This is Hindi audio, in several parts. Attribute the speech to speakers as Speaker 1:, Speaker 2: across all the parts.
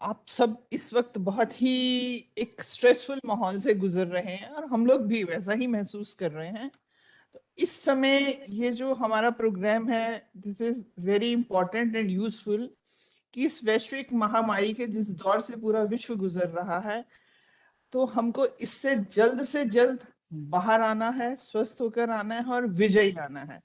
Speaker 1: आप सब इस वक्त बहुत ही एक स्ट्रेसफुल माहौल से गुजर रहे हैं और हम लोग भी वैसा ही महसूस कर रहे हैं। तो इस समय ये जो हमारा प्रोग्राम है, this is very important and useful कि इस वैश्विक महामारी के जिस दौर से पूरा विश्व गुजर रहा है, तो हमको इससे से जल्द बाहर आना है, स्वस्थ होकर आना है और विजयी आना है।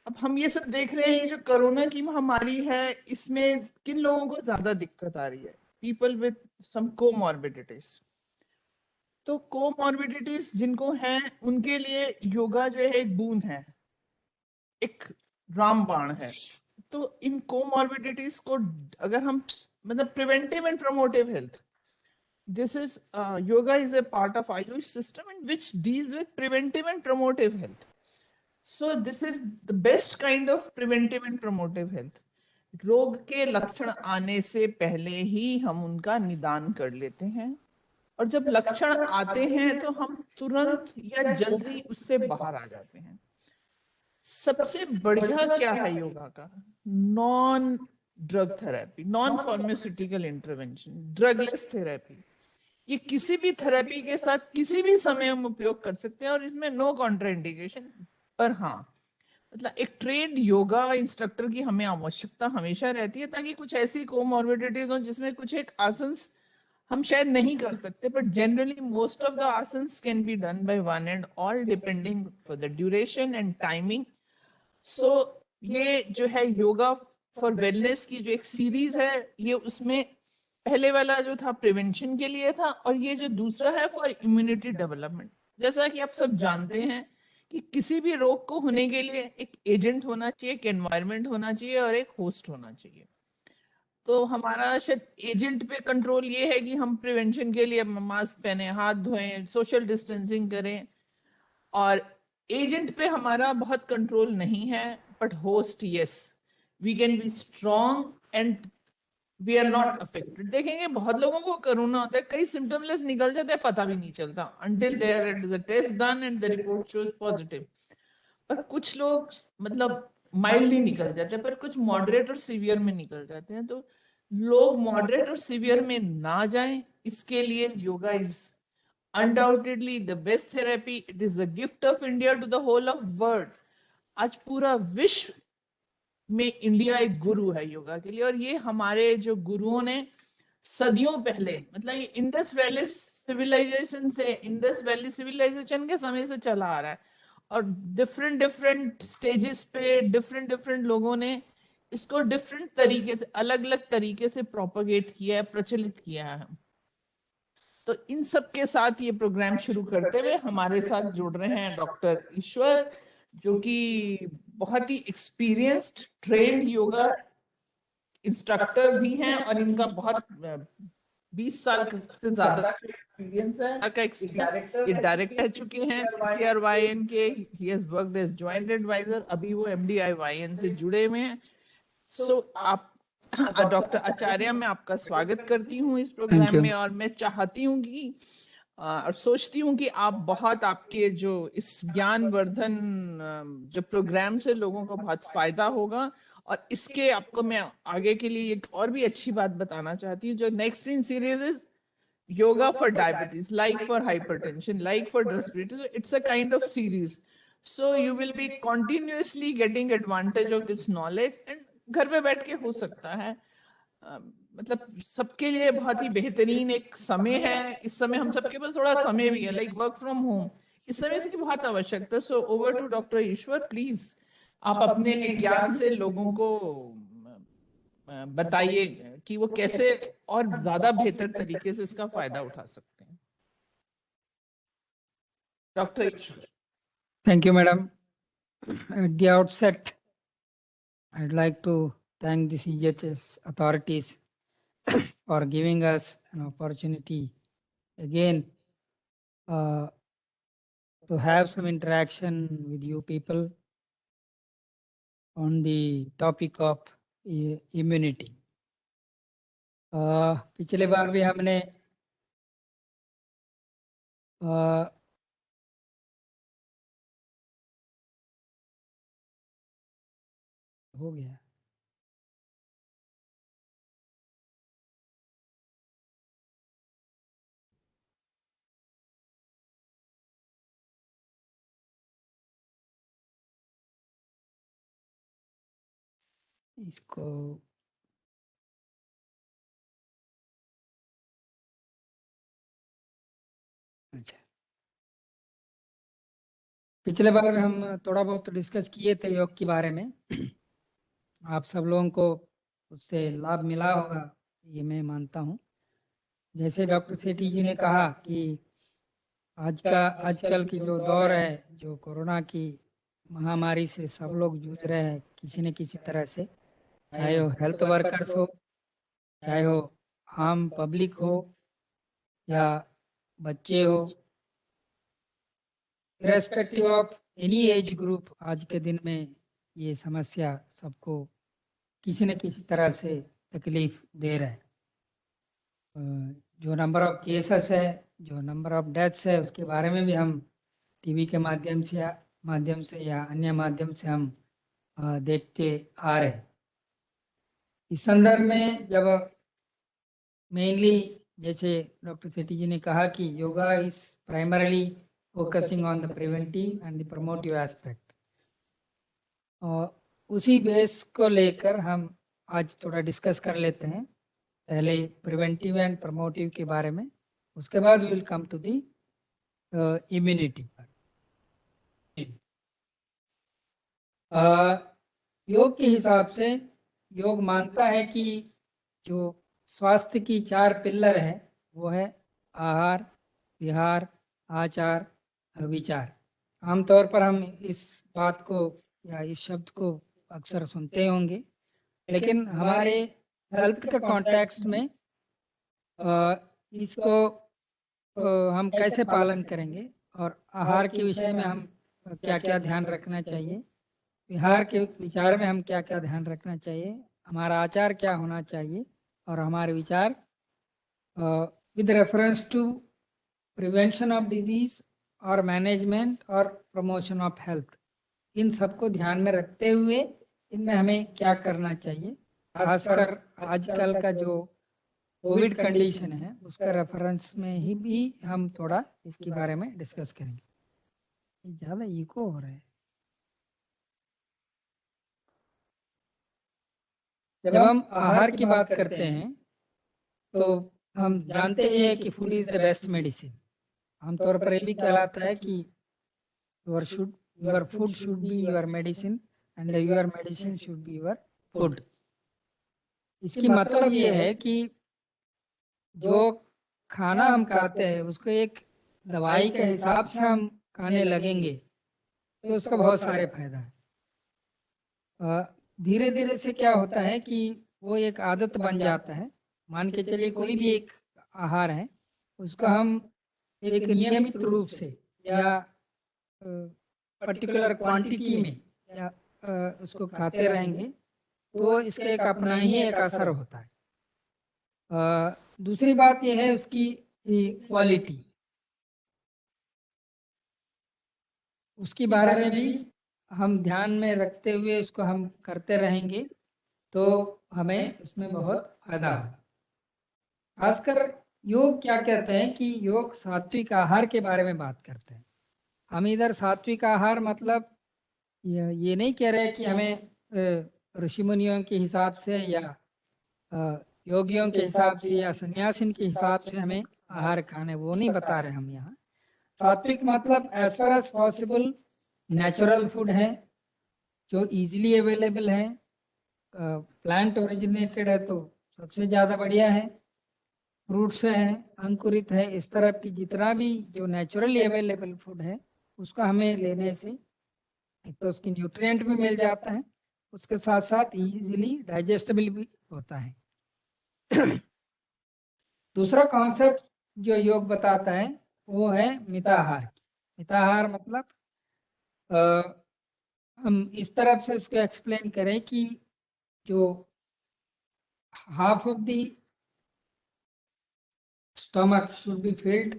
Speaker 1: अब हम ये सब देख रहे हैं, जो कोरोना की महामारी है, इसमें किन लोगों को ज्यादा दिक्कत आ रही है? People with some comorbidities. तो कोमॉर्बिडिटीज जिनको हैं, उनके लिए योगा जो है एक बूंद है, एक रामबाण है। तो इन कोमॉर्बिडिटीज को अगर हम, मतलब preventive and promotive health, this is yoga is a part of Ayush system and which deals with preventive and promotive health. So this is the best kind of preventive and promotive health. रोग के लक्षण आने से पहले ही हम उनका निदान कर लेते हैं, और जब लक्षण आते हैं तो हम तुरंत या जल्द ही उससे बाहर आ जाते हैं। सबसे बढ़िया क्या है योगा का? Non drug therapy, non pharmaceutical intervention, drugless therapy. ये किसी भी थेरेपी के साथ किसी भी समय हम उपयोग कर सकते हैं और इसमें नो कॉन्ट्राइंडिकेशन। पर हाँ, मतलब एक ट्रेंड योगा इंस्ट्रक्टर की हमें आवश्यकता हमेशा रहती है, ताकि कुछ ऐसी कोमॉर्बिडिटीज हो जिसमें कुछ एक आसंस हम शायद नहीं कर सकते, but generally most of the asanas can be done by one and all, depending for the duration and timing. So ये जो है योगा फॉर वेलनेस की जो एक सीरीज है, ये उसमें पहले वाला जो था प्रिवेंशन के लिए था, और ये जो दूसरा है फॉर इम्यूनिटी डेवलपमेंट। जैसा कि आप सब जानते हैं कि किसी भी रोग को होने के लिए एक एजेंट होना चाहिए, एक एनवायरनमेंट होना चाहिए और एक होस्ट होना चाहिए। तो हमारा शायद एजेंट पे कंट्रोल ये है कि हम प्रिवेंशन के लिए मास्क पहने, हाथ धोएं, सोशल डिस्टेंसिंग करें, और एजेंट पे हमारा बहुत कंट्रोल नहीं है। But host, yes, we can be strong and we are not affected. देखेंगे बहुत लोगों को कोरोना होता है, कई सिम्टमलेस निकल जाते हैं, पता भी नहीं चलता until there the test done and the report shows positive. पर कुछ लोग, मतलब माइल्डली निकल जाते हैं, पर कुछ मॉडरेट और सीवियर में निकल जाते हैं। तो लोग मॉडरेट और सीवियर में ना जाएं, इसके लिए yoga is undoubtedly the best therapy. It is the gift of India to the whole of world. आज पूरा विश्व में इंडिया एक गुरु है योगा के लिए, और ये हमारे जो गुरुओं ने सदियों पहले, मतलब ये इंडस वैली सिविलाइजेशन से, इंडस वैली सिविलाइजेशन के समय से चला आ रहा है, और डिफरेंट डिफरेंट स्टेजेस पे डिफरेंट डिफरेंट लोगों ने इसको डिफरेंट तरीके से, अलग अलग तरीके से प्रोपोगेट किया है, प्रचलित किया है। तो इन सब के साथ ये प्रोग्राम शुरू करते हुए हमारे साथ जुड़ रहे हैं डॉक्टर ईश्वर, जो कि बहुत ही एक्सपीरियंस्ड ट्रेंड योगा इंस्ट्रक्टर भी हैं, और इनका बहुत 20 साल से ज्यादा एक्सपीरियंस है का एक्सपीरियंस। ये डायरेक्टर रह चुके हैं CCRYN के, he has worked as joint adviser, अभी वो MDIYN से जुड़े हुए हैं। सो आप डॉक्टर आचार्य, मैं आपका स्वागत करती हूँ इस
Speaker 2: Thank
Speaker 1: प्रोग्राम
Speaker 2: you.
Speaker 1: में, और मैं चाहती हूँ कि और सोचती हूँ कि आप बहुत, आपके जो इस ज्ञानवर्धन जो प्रोग्राम से लोगों को बहुत फायदा होगा। और इसके आपको मैं आगे के लिए एक और भी अच्छी बात बताना चाहती हूँ। जो next in series is yoga for diabetes, like for hypertension, like for respiratory. So it's a kind of series, so you will be continuously getting advantage of this knowledge, and घर पे बैठ के हो सकता है। मतलब सबके लिए बहुत ही बेहतरीन एक समय है। इस समय हम सबके पास थोड़ा समय भी है, लाइक वर्क फ्रॉम होम, इस समय इसकी बहुत आवश्यकता। So over to doctor Ishwar, please आप अपने ज्ञान से लोगों को बताइए कि वो कैसे और ज्यादा बेहतर तरीके से इसका फायदा उठा सकते हैं। Doctor Ishwar.
Speaker 2: Thank you, madam. At the outset, I'd like to thank the CGHS authorities for giving us an opportunity again uh, to have some interaction with you people on the topic of immunity. पिछले बार भी हमने हो गया इसको अच्छा, पिछले बार हम थोड़ा बहुत डिस्कस किए थे योग के बारे में। आप सब लोगों को उससे लाभ मिला होगा, ये मैं मानता हूँ। जैसे डॉक्टर सेठी जी ने कहा कि आजकल की जो दौर है, जो कोरोना की महामारी से सब लोग जूझ रहे हैं किसी न किसी तरह से, चाहे वो हेल्थ वर्कर्स हो, चाहे वो आम पब्लिक हो या बच्चे हो, respective of any age group, आज के दिन में ये समस्या सबको किसी न किसी तरह से तकलीफ दे रहा है। जो नंबर ऑफ केसेस है, जो नंबर ऑफ डेथ्स है, उसके बारे में भी हम टीवी के माध्यम से या अन्य माध्यम से हम देखते आ रहे हैं। इस संदर्भ में जब मेनली जैसे डॉक्टर सेठी जी ने कहा कि yoga is primarily focusing on the preventive and the promotive aspect, और उसी बेस को लेकर हम आज थोड़ा डिस्कस कर लेते हैं। पहले प्रिवेंटिव एंड प्रमोटिव के बारे में, उसके बाद we will come to the immunity. योग के हिसाब से योग मानता है कि जो स्वास्थ्य की 4 पिलर है वो है आहार, विहार, आचार, विचार। आमतौर पर हम इस बात को या इस शब्द को अक्सर सुनते होंगे, लेकिन हमारे हेल्थ के कॉन्टेक्स्ट में इसको हम कैसे पालन करेंगे, और आहार के विषय में हम क्या क्या ध्यान रखना चाहिए, विहार के विचार में हम क्या क्या ध्यान रखना चाहिए, हमारा आचार क्या होना चाहिए, और हमारे विचार with reference to prevention of disease और मैनेजमेंट और प्रमोशन ऑफ हेल्थ, इन सबको ध्यान में रखते हुए इनमें हमें क्या करना चाहिए। खासकर आजकल का जो कोविड कंडीशन है उसका रेफरेंस में ही भी हम थोड़ा इसके बारे में डिस्कस करेंगे। ज़्यादा इको हो रहा है। जब हम आहार की बात करते हैं तो हम जानते ही हैं कि food is the best medicine. आमतौर पर ये भी कहलाता है कि your food should be your medicine and your medicine should be your food. इसकी मतलब ये है कि जो खाना हम खाते हैं उसको एक दवाई के हिसाब से हम खाने लगेंगे तो उसका बहुत सारे फायदा है। धीरे धीरे से क्या होता है कि वो एक आदत बन जाता है। मान के चलिए कोई भी एक आहार है, उसको हम एक नियमित रूप से या पर्टिकुलर क्वांटिटी में या उसको खाते रहेंगे तो इसका एक अपना ही एक असर होता है। दूसरी बात यह है उसकी क्वालिटी, उसके बारे में भी हम ध्यान में रखते हुए उसको हम करते रहेंगे तो हमें उसमें बहुत फायदा होगा। खासकर योग क्या कहते हैं कि योग सात्विक आहार के बारे में बात करते हैं। हम इधर सात्विक आहार मतलब ये नहीं कह रहे कि हमें ऋषि मुनियों के हिसाब से या योगियों के हिसाब से या सन्यासिन के हिसाब से हमें आहार खाने, वो नहीं बता रहे हम यहाँ। सात्विक मतलब as far as possible natural food है जो इजीली अवेलेबल है, प्लांट ओरिजिनेटेड है तो सबसे ज़्यादा बढ़िया है, फ्रूट्स हैं, अंकुरित है, इस तरह की जितना भी जो नेचुरली अवेलेबल फूड है उसको हमें लेने से एक तो उसकी न्यूट्रिएंट भी मिल जाता है, उसके साथ साथ इजीली डाइजेस्टेबल भी होता है। दूसरा कॉन्सेप्ट जो योग बताता है वो है मिताहार। मिताहार मतलब हम इस तरफ से इसको एक्सप्लेन करें कि जो half of the stomach should be filled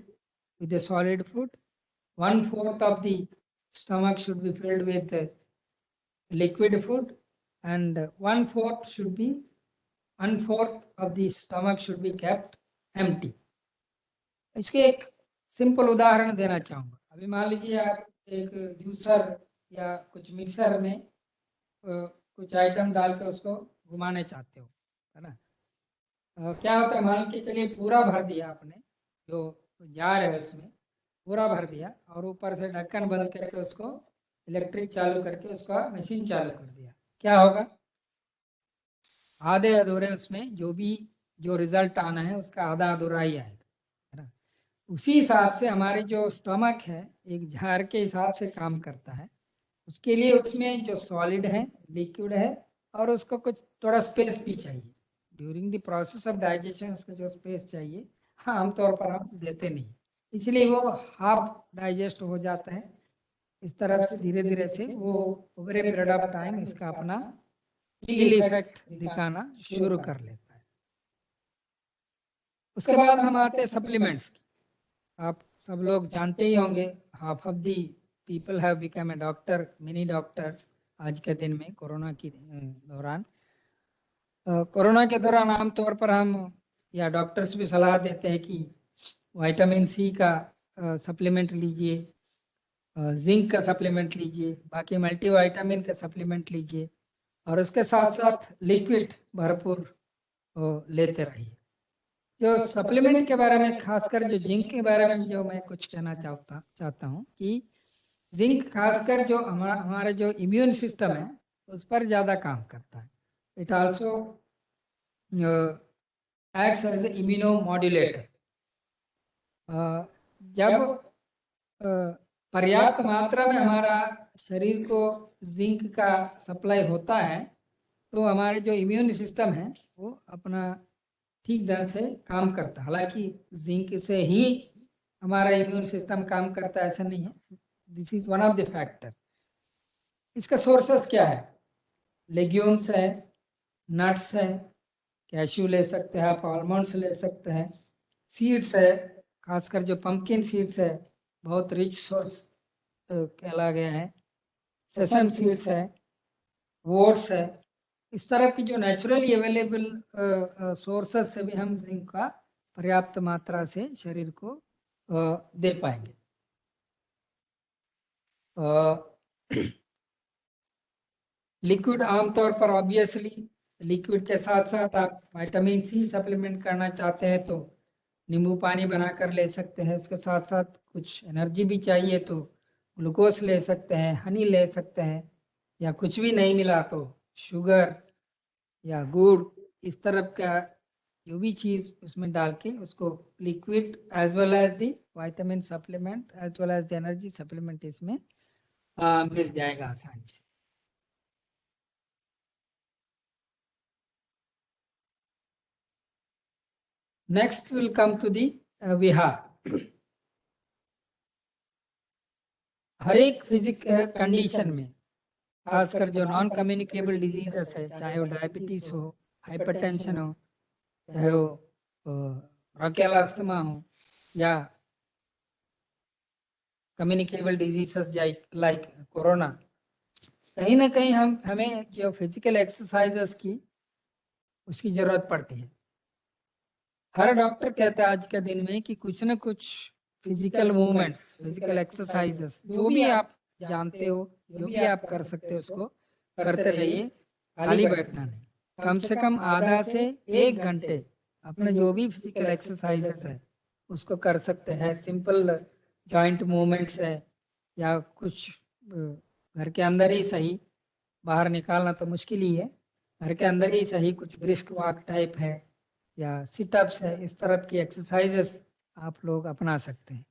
Speaker 2: with a solid food, 1/4 of the stomach should be filled with liquid food, and 1/4 of the stomach should be kept empty. इसके एक सिंपल उदाहरण देना चाहूँगा। अभी मान लीजिए आप एक जूसर या कुछ मिक्सर में कुछ आइटम डाल के उसको घुमाने चाहते हो, है ना। क्या होता है, मान के चलिए पूरा भर दिया आपने, जो जार है उसमें पूरा भर दिया, और ऊपर से ढक्कन बंद करके उसको इलेक्ट्रिक चालू करके उसका मशीन चालू कर दिया, क्या होगा? आधे अधूरे उसमें जो रिजल्ट आना है उसका आधा अधूरा ही आएगा, है ना। उसी हिसाब से हमारे जो स्टमक है एक जार के हिसाब से काम करता है। उसके लिए उसमें जो सॉलिड है, लिक्विड है, और उसको कुछ थोड़ा स्पेस भी चाहिए during the process of digestion. उसको जो स्पेस चाहिए, हाँ, आमतौर पर हम देते नहीं, इसलिए वो हाफ डाइजेस्ट हो जाता है। इस तरफ से धीरे धीरे से वो over a period of time इसका अपना हील इफेक्ट दिखाना शुरू कर लेता है। उसके बाद हम आते हैं सप्लीमेंट्स की। आप सब लोग जानते ही होंगे, half of the people have become a doctor, many doctors आज के दिन में कोरोना की दौरान। कोरोना के दौरान आमतौर पर हम या डॉक्टर्स भी सलाह देते हैं कि विटामिन सी का सप्लीमेंट लीजिए, जिंक का सप्लीमेंट लीजिए, बाकी मल्टीविटामिन का सप्लीमेंट लीजिए, और उसके साथ साथ लिक्विड भरपूर लेते रहिए। जो सप्लीमेंट के बारे में, खासकर जो जिंक के बारे में जो मैं कुछ कहना चाहता हूँ कि जिंक खासकर जो हमारा जो इम्यून सिस्टम है उस पर ज़्यादा काम करता है। It also acts as a immunomodulator. जब पर्याप्त मात्रा में हमारा शरीर को जिंक का सप्लाई होता है तो हमारे जो इम्यून सिस्टम है वो अपना ठीक ढंग से काम करता है। हालांकि जिंक से ही हमारा इम्यून सिस्टम काम करता है ऐसा नहीं है, this is one of the factor. इसका सोर्सेस क्या है? लेग्यूम्स है, नट्स है, कैश्यू ले सकते हैं आप, आलमंड्स ले सकते हैं, सीड्स है, खासकर जो पंपकिन सीड्स है बहुत रिच सोर्स कहला गया है, सेसम सीड्स है, वोट्स है। इस तरह की जो नेचुरली अवेलेबल सोर्सेस से भी हम जिंक का पर्याप्त मात्रा से शरीर को दे पाएंगे। लिक्विड आमतौर पर ऑब्वियसली लिक्विड के साथ साथ आप विटामिन सी सप्लीमेंट करना चाहते हैं तो नींबू पानी बनाकर ले सकते हैं। उसके साथ साथ कुछ एनर्जी भी चाहिए तो ग्लूकोज ले सकते हैं, हनी ले सकते हैं, या कुछ भी नहीं मिला तो शुगर या गुड़, इस तरह का जो भी चीज उसमें डाल के उसको liquid as well as the vitamin supplement as well as the energy supplement इसमें मिल जाएगा आसानी से। Next will come to the vihar. हर एक फिजिकल कंडीशन में, खासकर जो नॉन कम्युनिकेबल डिजीजेस है, चाहे वो डायबिटीज हो, हाइपरटेंशन हो, चाहे वो ब्रोंकियल अस्थमा हो, या कम्युनिकेबल डिजीजेस लाइक कोरोना, कहीं ना कहीं हमें जो फिजिकल एक्सरसाइजेस की उसकी जरूरत पड़ती है। हर डॉक्टर कहते हैं आज के दिन में कि कुछ ना कुछ फिजिकल मूवमेंट्स, फिजिकल एक्सरसाइजेस जो भी आप जानते हो, जो भी आप कर सकते हो उसको करते रहिए, खाली बैठना नहीं। कम से कम आधा से 1 घंटे अपने जो भी फिजिकल एक्सरसाइजेस है उसको कर सकते हैं। सिंपल जॉइंट मूवमेंट्स है, या कुछ घर के अंदर ही सही, बाहर निकालना तो मुश्किल ही है, घर के अंदर ही सही कुछ ब्रिस्क वॉक टाइप है या सिटअप्स है, इस तरह की एक्सरसाइजेस आप लोग अपना सकते हैं।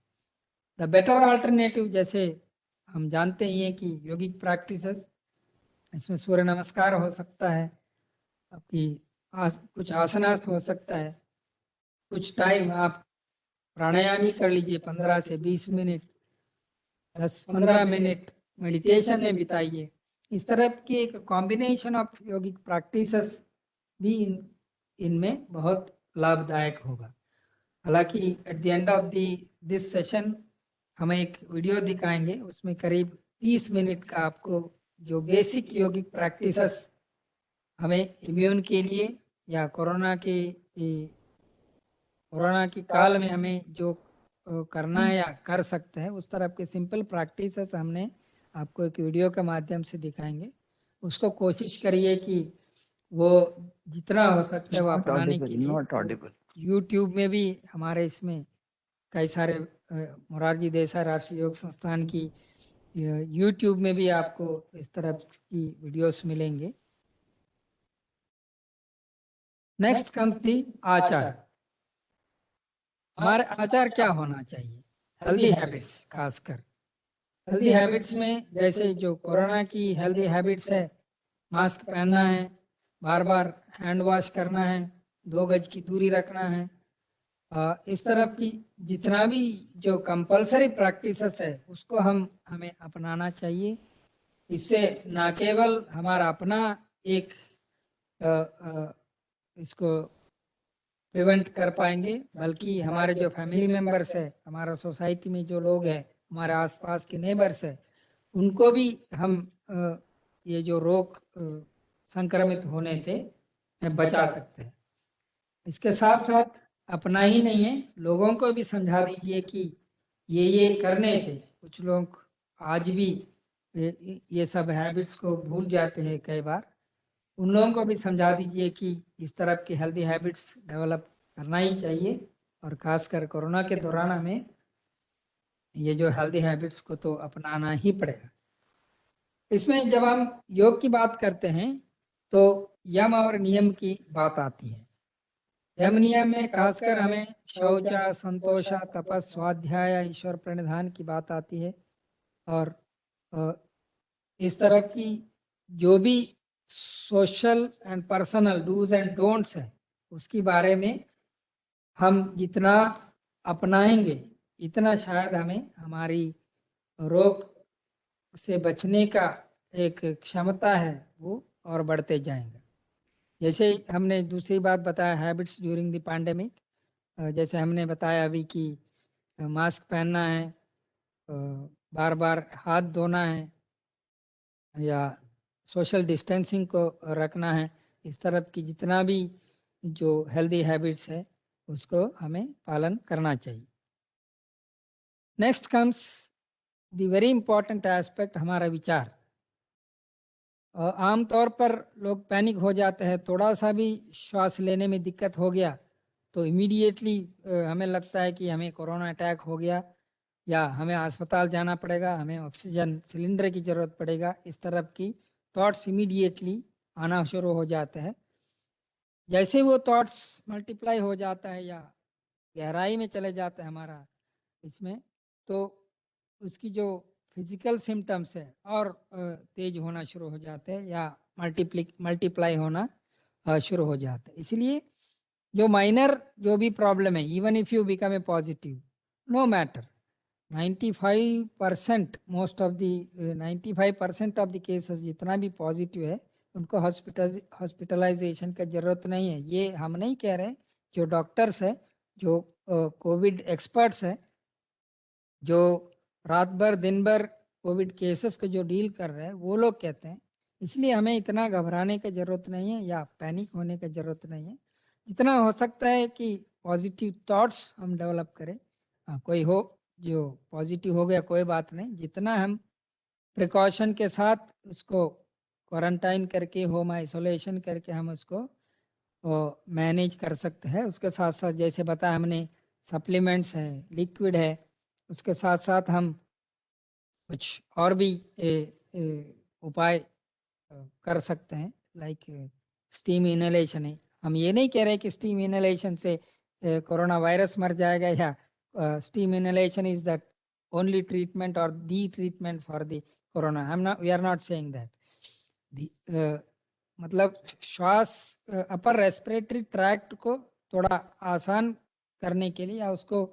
Speaker 2: द बेटर अल्टरनेटिव, जैसे हम जानते ही हैं कि योगिक प्रैक्टिसेस, इसमें सूर्य नमस्कार हो सकता है, आपकी कुछ आसनास हो सकता है, कुछ टाइम आप प्राणायाम ही कर लीजिए, 15 से 20 मिनट, 10-15 मिनट मेडिटेशन में बिताइए। इस तरह की एक कॉम्बिनेशन ऑफ योगिक प्रैक्टिसेस भी इनमें बहुत लाभदायक होगा। हालांकि at the end of this session हमें एक वीडियो दिखाएंगे, उसमें करीब 30 मिनट का आपको जो बेसिक योगिक प्रैक्टिसेस हमें इम्यून के लिए या कोरोना की काल में हमें जो करना है या कर सकते हैं उस तरह के सिंपल प्रैक्टिसेस हमने आपको एक वीडियो के माध्यम से दिखाएंगे। उसको कोशिश करिए कि वो जितना हो सकता है वो अपनाने के लिए।
Speaker 3: Not Audible.
Speaker 2: यूट्यूब में भी हमारे इसमें कई सारे मोरारजी देसाई राष्ट्रीय योग संस्थान की यूट्यूब में भी आपको इस तरह की वीडियोस मिलेंगे। नेक्स्ट कम्स दी आचार। हमारे आचार क्या होना चाहिए? हेल्दी हैबिट्स, खासकर हेल्दी हैबिट्स में जैसे जो कोरोना की हेल्दी हैबिट्स है, मास्क पहनना है, बार बार हैंड वॉश करना है, 2 गज की दूरी रखना है, इस तरह की जितना भी जो कंपलसरी प्रैक्टिसेस है उसको हमें अपनाना चाहिए। इससे न केवल हमारा अपना एक इसको प्रिवेंट कर पाएंगे, बल्कि हमारे जो फैमिली मेंबर्स है, हमारा सोसाइटी में जो लोग हैं, हमारे आसपास के नेबर्स है, उनको भी हम ये जो रोग संक्रमित होने से बचा सकते हैं। इसके साथ साथ अपना ही नहीं है, लोगों को भी समझा दीजिए कि ये करने से कुछ लोग आज भी ये सब हैबिट्स को भूल जाते हैं कई बार। उन लोगों को भी समझा दीजिए कि इस तरह की हेल्दी हैबिट्स डेवलप करना ही चाहिए, और खासकर कोरोना के दौरान हमें ये जो हेल्दी हैबिट्स को तो अपनाना ही पड़ेगा। इसमें जब हम योग की बात करते हैं तो यम और नियम की बात आती है। यम नियम में खासकर हमें शौचा, संतोषा, तपस, स्वाध्याय, ईश्वर प्रणिधान की बात आती है, और इस तरह की जो भी social and personal do's and don'ts है उसके बारे में हम जितना अपनाएंगे इतना शायद हमें हमारी रोग से बचने का एक क्षमता है वो और बढ़ते जाएंगे। जैसे हमने दूसरी बात बताया हैबिट्स ड्यूरिंग द पैंडेमिक, जैसे हमने बताया अभी कि मास्क पहनना है, बार बार हाथ धोना है, या सोशल डिस्टेंसिंग को रखना है। इस तरह की जितना भी जो हेल्दी हैबिट्स है उसको हमें पालन करना चाहिए। Next comes the very important aspect, हमारा विचार। आमतौर पर लोग पैनिक हो जाते हैं, थोड़ा सा भी श्वास लेने में दिक्कत हो गया तो इमीडिएटली हमें लगता है कि हमें कोरोना अटैक हो गया, या हमें अस्पताल जाना पड़ेगा, हमें ऑक्सीजन सिलेंडर की जरूरत पड़ेगा। इस तरह की थॉट्स इमीडिएटली आना शुरू हो जाते हैं। जैसे वो थॉट्स मल्टीप्लाई हो जाता है या गहराई में चले जाता है हमारा इसमें, तो उसकी जो फिजिकल सिम्टम्स है और तेज होना शुरू हो जाते हैं या मल्टीप्लाई होना शुरू हो जाता है। इसलिए जो माइनर जो भी प्रॉब्लम है, even if you become a positive, no matter, 95% most of the 95% of the cases जितना भी पॉजिटिव है उनको हॉस्पिटलाइजेशन का जरूरत नहीं है। ये हम नहीं कह रहे, जो डॉक्टर्स है, जो कोविड एक्सपर्ट्स है, जो रात भर दिन भर कोविड केसेस को जो डील कर रहे हैं, वो लोग कहते हैं। इसलिए हमें इतना घबराने की जरूरत नहीं है या पैनिक होने की जरूरत नहीं है। जितना हो सकता है कि पॉजिटिव थॉट्स हम डेवलप करें। कोई हो जो पॉजिटिव हो गया कोई बात नहीं, जितना हम प्रिकॉशन के साथ उसको क्वारंटाइन करके, होम आइसोलेशन करके हम उसको मैनेज कर सकते हैं। उसके साथ साथ जैसे बताया हमने, सप्लीमेंट्स है, लिक्विड है, उसके साथ साथ हम कुछ और भी उपाय कर सकते हैं, लाइक स्टीम इनहेलेशन है। हम ये नहीं कह रहे कि स्टीम इनहेलेशन से कोरोना वायरस मर जाएगा, या steam inhalation is the only treatment और the treatment for the corona. We are not saying that. मतलब श्वास, अपर रेस्पिरेटरी ट्रैक्ट को थोड़ा आसान करने के लिए या उसको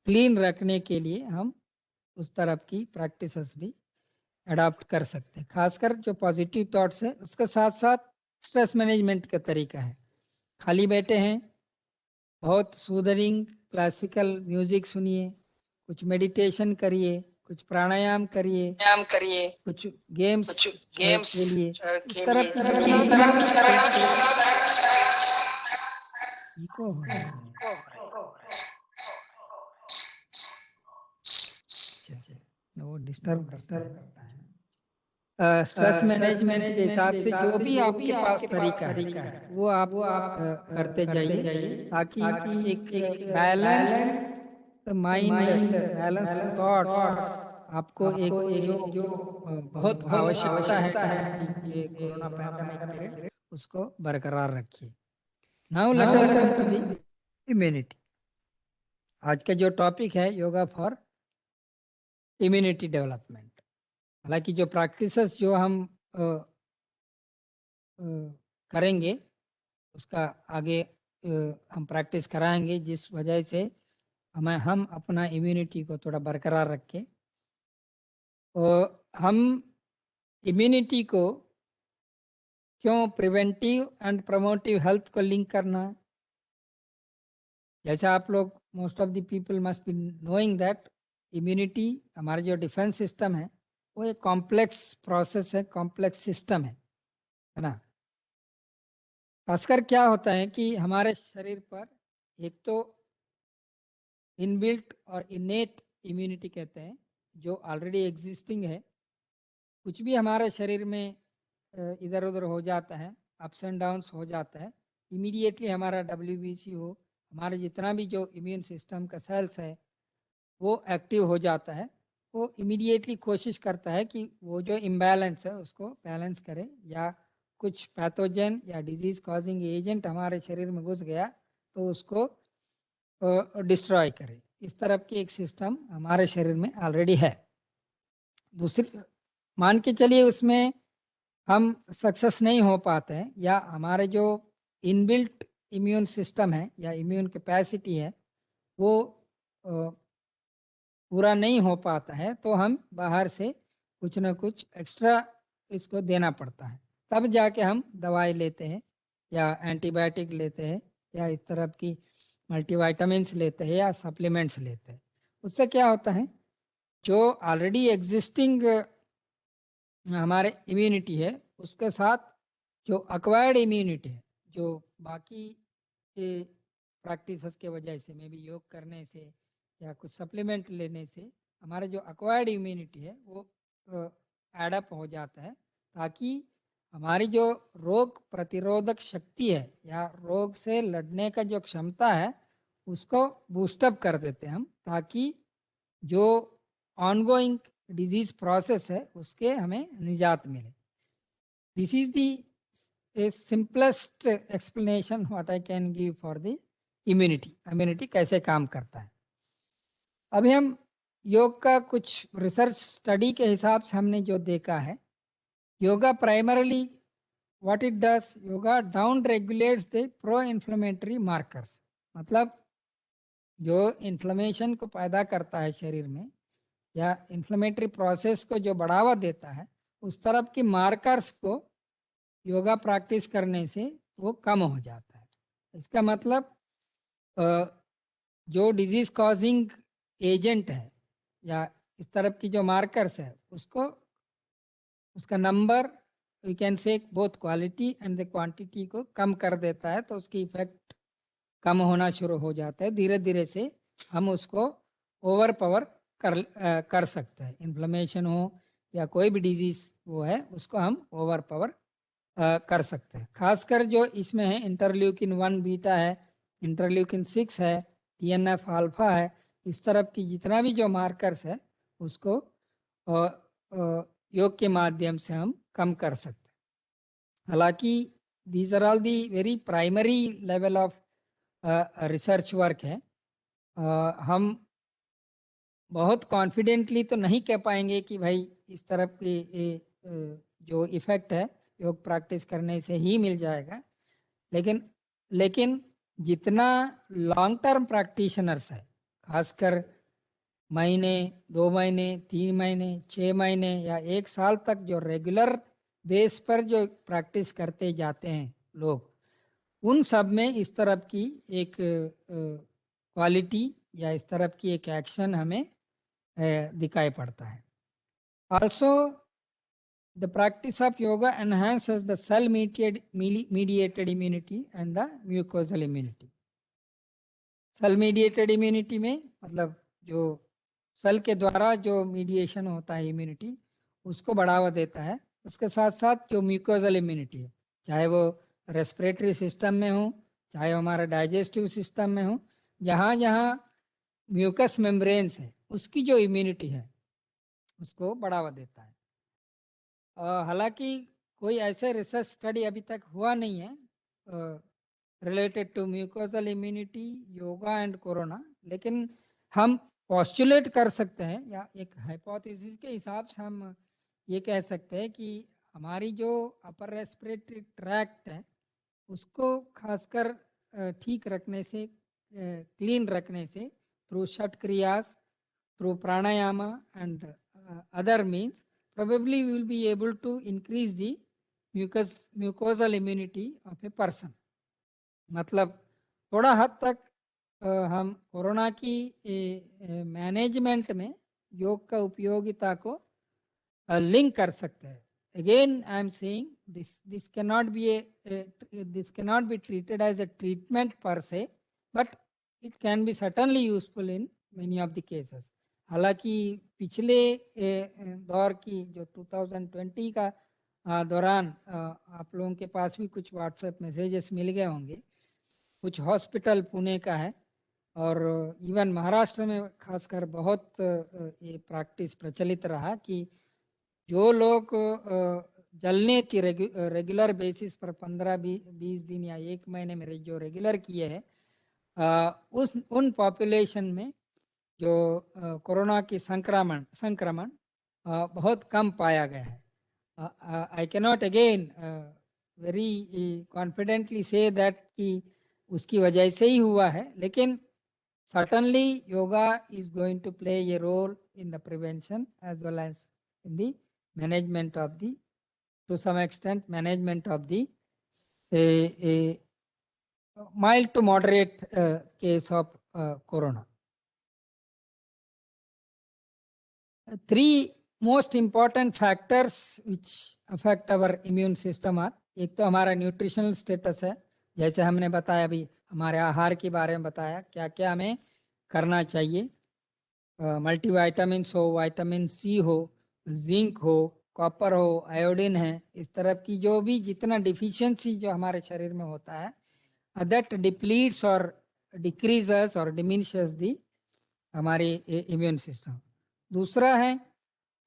Speaker 2: क्लीन रखने के लिए हम उस तरफ की प्रैक्टिसेस भी अडॉप्ट कर सकते हैं। खासकर जो पॉजिटिव थॉट्स है उसके साथ साथ स्ट्रेस मैनेजमेंट का तरीका है। खाली बैठे हैं, बहुत सूदरिंग क्लासिकल म्यूजिक सुनिए, कुछ मेडिटेशन करिए, कुछ प्राणायाम करिए, कुछ गेम्स खेलिए। इस तरह की इको हो रहा है। वो डिस्टर्ब करता है। स्ट्रेस मैनेजमेंट के हिसाब से जो भी आपके पास तरीका है वो आप करते जाइए, ताकि एक बैलेंस माइंड, बैलेंस थॉट्स आपको एक जो बहुत आवश्यकता है ये कोरोना पैंडेमिक पीरियड, उसको बरकरार रखिए। Now let us come to the immunity. आज का जो टॉपिक है योगा फॉर इम्यूनिटी डेवलपमेंट। हालांकि जो प्रैक्टिसेस जो हम करेंगे उसका आगे हम प्रैक्टिस कराएंगे, जिस वजह से हम अपना इम्यूनिटी को थोड़ा बरकरार रखें। और हम इम्यूनिटी को क्यों प्रिवेंटिव एंड प्रमोटिव हेल्थ को लिंक करना है? जैसा आप लोग most of the people must be knowing that immunity, हमारा जो डिफेंस सिस्टम है वो एक कॉम्प्लेक्स प्रोसेस है, कॉम्प्लेक्स सिस्टम है ना। खासकर क्या होता है कि हमारे शरीर पर एक तो इनबिल्ट और इनेट इम्यूनिटी कहते हैं, जो ऑलरेडी एग्जिस्टिंग है। कुछ भी हमारे शरीर में इधर उधर हो जाता है, अप्स एंड डाउन्स हो जाता है, इमीडिएटली हमारा WBC हो, हमारे जितना भी जो इम्यून सिस्टम का सेल्स है वो एक्टिव हो जाता है। वो इमीडिएटली कोशिश करता है कि वो जो इम्बैलेंस है उसको बैलेंस करे, या कुछ पैथोजन या डिजीज कॉजिंग एजेंट हमारे शरीर में घुस गया तो उसको डिस्ट्रॉय करे। इस तरह की एक सिस्टम हमारे शरीर में ऑलरेडी है। दूसरी, मान के चलिए उसमें हम सक्सेस नहीं हो पाते हैं, या हमारे जो इनबिल्ट इम्यून सिस्टम है या इम्यून कैपेसिटी है वो पूरा नहीं हो पाता है, तो हम बाहर से कुछ ना कुछ एक्स्ट्रा इसको देना पड़ता है। तब जाके हम दवाई लेते हैं या एंटीबायोटिक लेते हैं या इस तरह की मल्टीविटामिन्स लेते हैं या सप्लीमेंट्स लेते हैं। उससे क्या होता है, जो ऑलरेडी एग्जिस्टिंग हमारे इम्यूनिटी है उसके साथ जो अक्वायर्ड इम्यूनिटी है, जो बाकी प्रैक्टिसेस के वजह से, मे बी योग करने से या कुछ सप्लीमेंट लेने से हमारा जो अक्वायर्ड इम्यूनिटी है वो एडअप हो जाता है, ताकि हमारी जो रोग प्रतिरोधक शक्ति है या रोग से लड़ने का जो क्षमता है उसको बूस्टअप कर देते हैं हम, ताकि जो ऑनगोइंग डिजीज प्रोसेस है उसके हमें निजात मिले। This is the simplest explanation what I can give for the immunity कैसे काम करता है। अभी हम योग का कुछ रिसर्च स्टडी के हिसाब से हमने जो देखा है, yoga primarily what it does, yoga down regulates the pro inflammatory markers. मतलब जो इन्फ्लेमेशन को पैदा करता है शरीर में या इन्फ्लेमेटरी प्रोसेस को जो बढ़ावा देता है, उस तरफ की मार्कर्स को योगा प्रैक्टिस करने से वो कम हो जाता है। इसका मतलब जो डिजीज कॉजिंग एजेंट है या इस तरफ की जो मार्कर्स है उसको, उसका number, we can say both quality and the quantity को कम कर देता है, तो उसकी इफेक्ट कम होना शुरू हो जाता है। धीरे धीरे से हम उसको ओवर पावर कर सकते हैं। इन्फ्लेमेशन हो या कोई भी डिजीज वो है उसको हम ओवर पावर कर सकते हैं। खासकर जो इसमें है इंटरल्यूकिन 1 बीटा है, इंटरल्यूकिन 6 है, TNF अल्फा है, इस तरफ की जितना भी जो मार्कर्स है उसको योग के माध्यम से हम कम कर सकते हैं। हालांकि these are all the very primary level of research work है। हम बहुत कॉन्फिडेंटली तो नहीं कह पाएंगे कि भाई इस तरफ की जो इफेक्ट है योग प्रैक्टिस करने से ही मिल जाएगा, लेकिन जितना लॉन्ग टर्म प्रैक्टिशनर्स है, खासकर महीने, 2 महीने, 3 महीने, 6 महीने या 1 साल तक जो रेगुलर बेस पर जो प्रैक्टिस करते जाते हैं लोग, उन सब में इस तरफ की एक क्वालिटी या इस तरफ की एक एक्शन हमें दिखाई पड़ता है। Also the practice of yoga enhances the cell mediated immunity and the mucosal immunity. Cell mediated immunity में मतलब जो सेल के द्वारा जो मीडिएशन होता है इम्यूनिटी, उसको बढ़ावा देता है। उसके साथ साथ जो म्यूकोजल इम्यूनिटी है, चाहे वो रेस्पिरेटरी सिस्टम में हो, चाहे हमारा डाइजेस्टिव सिस्टम में हो, जहाँ जहाँ म्यूकस मेम्ब्रेन्स है उसकी जो इम्यूनिटी है उसको बढ़ावा देता है। हालांकि कोई ऐसे रिसर्च स्टडी अभी तक हुआ नहीं है related to mucosal immunity, yoga and corona, लेकिन हम पोस्टुलेट कर सकते हैं या एक हाइपोथेसिस के हिसाब से हम ये कह सकते हैं कि हमारी जो अपर रेस्पिरेटरी ट्रैक्ट है उसको खासकर ठीक रखने से, क्लीन रखने से, through षट क्रियास, through pranayama and other means, probably we will be able to increase the mucosal immunity of a person. मतलब थोड़ा हद तक हम कोरोना की मैनेजमेंट में योग का उपयोगिता को लिंक कर सकते हैं। Again I am saying this cannot be treated as a treatment per se, but it can be certainly useful in many of the cases. हालांकि पिछले दौर की जो 2020 का दौरान आप लोगों के पास भी कुछ व्हाट्सएप मैसेजेस मिल गए होंगे। कुछ हॉस्पिटल पुणे का है और इवन महाराष्ट्र में खासकर बहुत ये प्रैक्टिस प्रचलित रहा कि जो लोग जलने की रेगुलर बेसिस पर 15-20 दिन या 1 महीने में जो रेगुलर किए हैं, उन पॉपुलेशन में जो कोरोना की संक्रमण बहुत कम पाया गया है। I cannot again very confidently say that कि उसकी वजह से ही हुआ है, लेकिन certainly yoga is going to play a role in the prevention as well as in the management of the, to some extent, management of the a mild to moderate case of corona. Three most important factors which affect our immune system are, एक तो हमारा न्यूट्रिशनल स्टेटस है, जैसे हमने बताया अभी हमारे आहार के बारे में बताया क्या क्या हमें करना चाहिए। मल्टीविटामिन्स हो, विटामिन सी हो, जिंक हो, कॉपर हो, आयोडीन है, इस तरह की जो भी जितना डिफिशियंसी जो हमारे शरीर में होता है, दैट डिप्लीट्स और डिक्रीजेस और डिमिनिशेस दी हमारी इम्यून सिस्टम। दूसरा है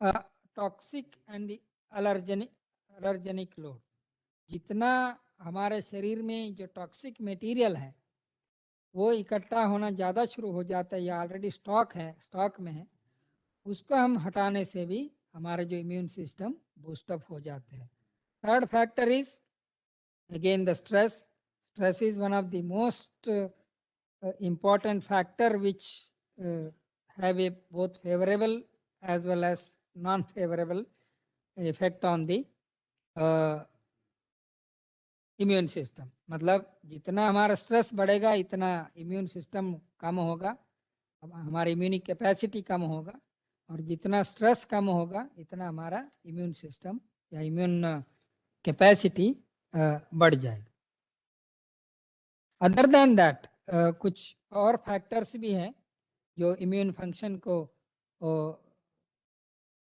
Speaker 2: टॉक्सिक एंड अलर्जेनिक लोड। जितना हमारे शरीर में जो टॉक्सिक मटेरियल है वो इकट्ठा होना ज़्यादा शुरू हो जाता है या ऑलरेडी स्टॉक में है, उसको हम हटाने से भी हमारे जो इम्यून सिस्टम बूस्टअप हो जाते हैं। Third factor is again the stress is one of the most important factor which have a both favorable as well as non-favorable effect on the immune system. मतलब जितना हमारा स्ट्रेस बढ़ेगा इतना इम्यून सिस्टम कम होगा, हमारी इम्यूनिक कैपेसिटी कम होगा, और जितना स्ट्रेस कम होगा इतना हमारा इम्यून सिस्टम या इम्यून कैपेसिटी बढ़ जाएगी। अदर देन दैट कुछ और फैक्टर्स भी हैं जो इम्यून फंक्शन को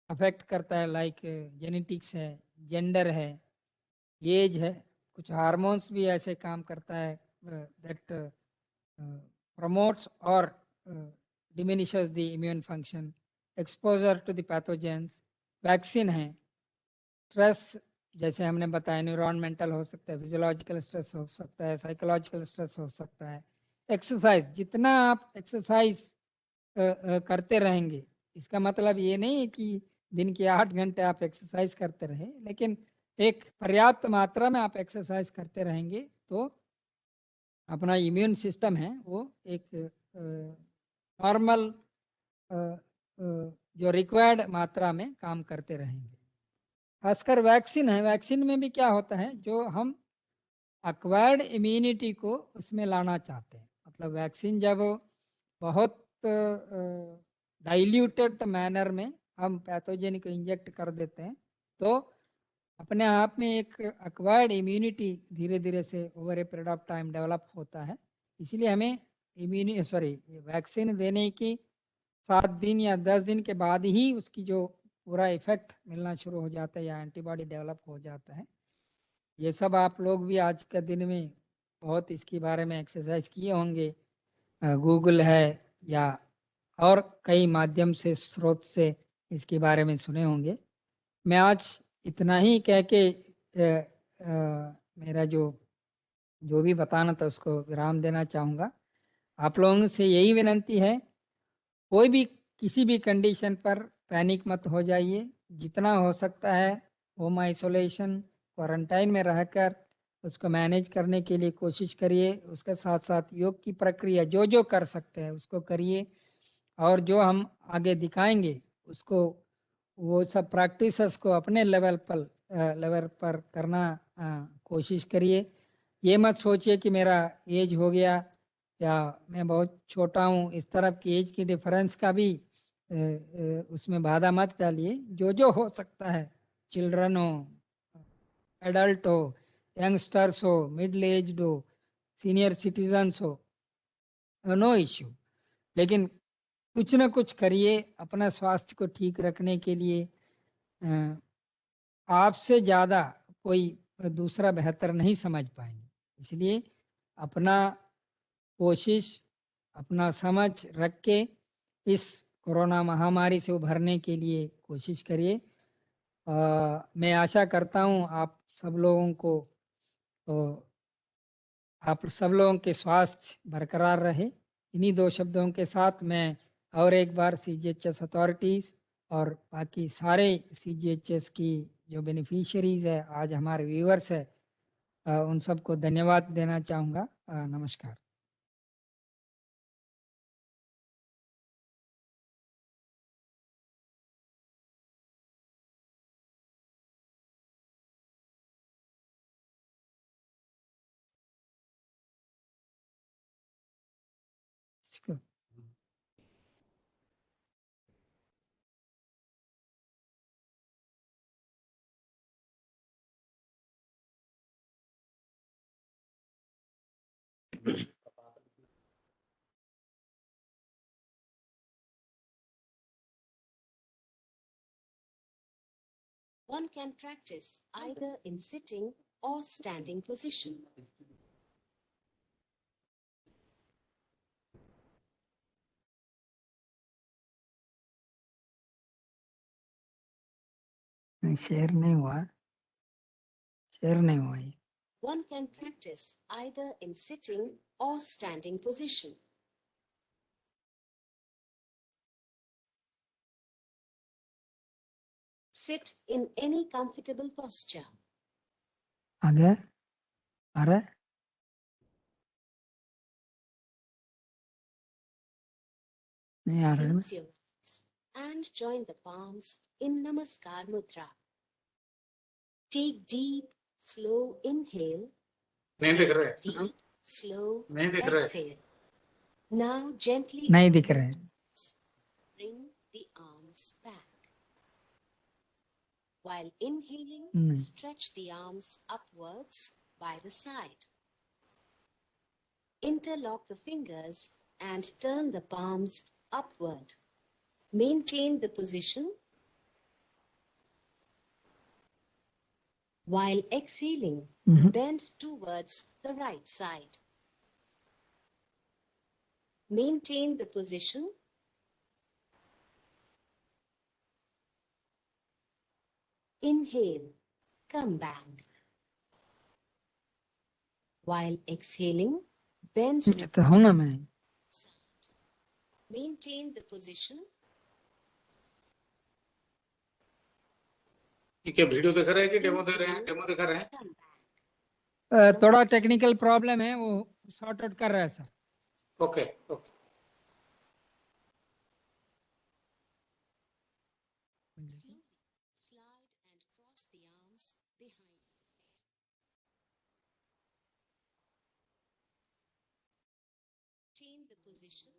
Speaker 2: अफेक्ट करता है, लाइक जेनेटिक्स है, जेंडर है, एज है, कुछ हार्मोन्स भी ऐसे काम करता है दैट प्रमोट्स और diminishes the immune function, exposure to the pathogens, vaccine है, स्ट्रेस जैसे हमने बताया एनवायरमेंटल हो सकता है, फिजियोलॉजिकल स्ट्रेस हो सकता है, साइकोलॉजिकल स्ट्रेस हो सकता है, एक्सरसाइज, जितना आप एक्सरसाइज करते रहेंगे, इसका मतलब ये नहीं है कि दिन के 8 घंटे आप एक्सरसाइज करते रहे, लेकिन एक पर्याप्त मात्रा में आप एक्सरसाइज करते रहेंगे तो अपना इम्यून सिस्टम है वो एक नॉर्मल जो रिक्वायर्ड मात्रा में काम करते रहेंगे। खासकर वैक्सीन है, वैक्सीन में भी क्या होता है, जो हम एक्वायर्ड इम्यूनिटी को उसमें लाना चाहते हैं, मतलब वैक्सीन जब बहुत डाइल्यूटेड मैनर में हम पैथोजन को इंजेक्ट कर देते हैं तो अपने आप में एक एक्वायर्ड इम्यूनिटी धीरे धीरे से over a period of time develop होता है। इसलिए हमें वैक्सीन देने की 7 दिन या 10 दिन के बाद ही उसकी जो पूरा इफेक्ट मिलना शुरू हो जाता है या एंटीबॉडी डेवलप हो जाता है। ये सब आप लोग भी आज के दिन में बहुत इसके बारे में एक्सरसाइज किए होंगे, गूगल है या और कई माध्यम से स्रोत से इसके बारे में सुने होंगे। मैं आज इतना ही कह के मेरा जो भी बताना था उसको विराम देना चाहूँगा। आप लोगों से यही विनंती है, कोई भी किसी भी कंडीशन पर पैनिक मत हो जाइए। जितना हो सकता है होम आइसोलेशन क्वारंटाइन में रहकर उसको मैनेज करने के लिए कोशिश करिए। उसके साथ साथ योग की प्रक्रिया जो जो कर सकते हैं उसको करिए, और जो हम आगे दिखाएंगे उसको वो सब प्रैक्टिसेस को अपने लेवल पर करना कोशिश करिए। ये मत सोचिए कि मेरा एज हो गया या मैं बहुत छोटा हूँ, इस तरफ की एज की डिफरेंस का भी उसमें बाधा मत डालिए। जो जो हो सकता है, चिल्ड्रन हो, एडल्ट हो, यंगस्टर्स हो, मिडिल एज हो, सीनियर सिटीजन्स हो, नो इश्यू, लेकिन कुछ ना कुछ करिए अपना स्वास्थ्य को ठीक रखने के लिए। आपसे ज़्यादा कोई दूसरा बेहतर नहीं समझ पाएंगे, इसलिए अपना कोशिश, अपना समझ रख के इस कोरोना महामारी से उभरने के लिए कोशिश करिए। मैं आशा करता हूँ आप सब लोगों को आप सब लोगों के स्वास्थ्य बरकरार रहे। इन्हीं दो शब्दों के साथ मैं और एक बार CGHS अथॉरिटीज़ और बाकी सारे CGHS की जो बेनिफिशियरीज है, आज हमारे व्यूअर्स है, उन सबको धन्यवाद देना चाहूँगा। नमस्कार।
Speaker 3: One can practice either in sitting or standing position.
Speaker 2: Share नहीं हुआ, शेयर नहीं हुआ ये।
Speaker 3: One can practice either in sitting or standing position. Sit in any comfortable posture.
Speaker 2: आगे आ रहा है? नहीं आ रहा है ना?
Speaker 3: Close your eyes and join the palms in Namaskar Mudra. Take deep, slow inhale. Take deep, slow exhale. Now gently
Speaker 2: नहीं दिख रहा है।
Speaker 3: bring the arms back. While inhaling, stretch the arms upwards by the side. Interlock the fingers and turn the palms upward. Maintain the position. While exhaling, bend towards the right side. Maintain the position. Inhale, come back. While exhaling, bend
Speaker 2: तो हूँ ना
Speaker 3: towards
Speaker 2: मैं।
Speaker 3: the side. Maintain the position.
Speaker 4: ठीक है, वीडियो दिख रहा है कि डेमो दे रहे हैं? डेमो दिखा रहे हैं।
Speaker 3: Come back.
Speaker 2: थोड़ा टेक्निकल प्रॉब्लम है, वो सॉर्ट आउट कर रहा है sir.
Speaker 4: Okay okay.
Speaker 3: Slowly slide and cross the arms behind. Maintain the position.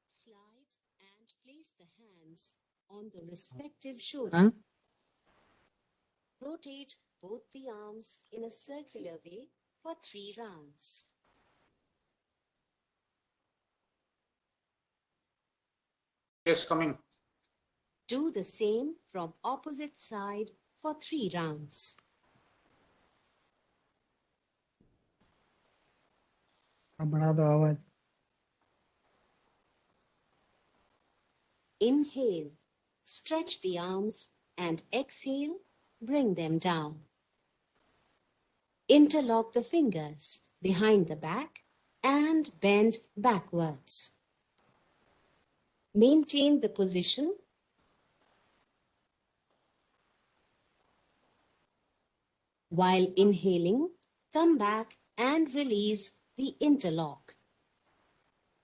Speaker 3: Slide and place the hands on the respective shoulder.
Speaker 2: हाँ?
Speaker 3: Rotate both the arms in a circular way for 3 rounds.
Speaker 4: Yes, coming.
Speaker 3: Do the same from opposite side for 3 rounds.
Speaker 2: अब बढ़ा दो आवाज.
Speaker 3: Inhale, stretch the arms, and exhale, bring them down. Interlock the fingers behind the back and bend backwards. Maintain the position. While inhaling, come back and release the interlock.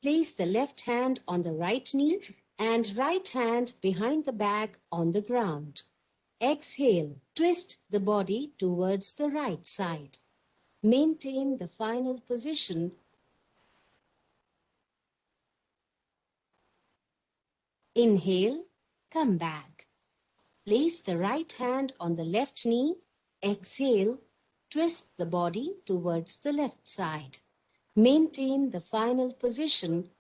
Speaker 3: Place the left hand on the right knee and right hand behind the back on the ground. Exhale, twist the body towards the right side. Maintain the final position. Inhale, come back. Place the right hand on the left knee. Exhale, twist the body towards the left side. Maintain the final position.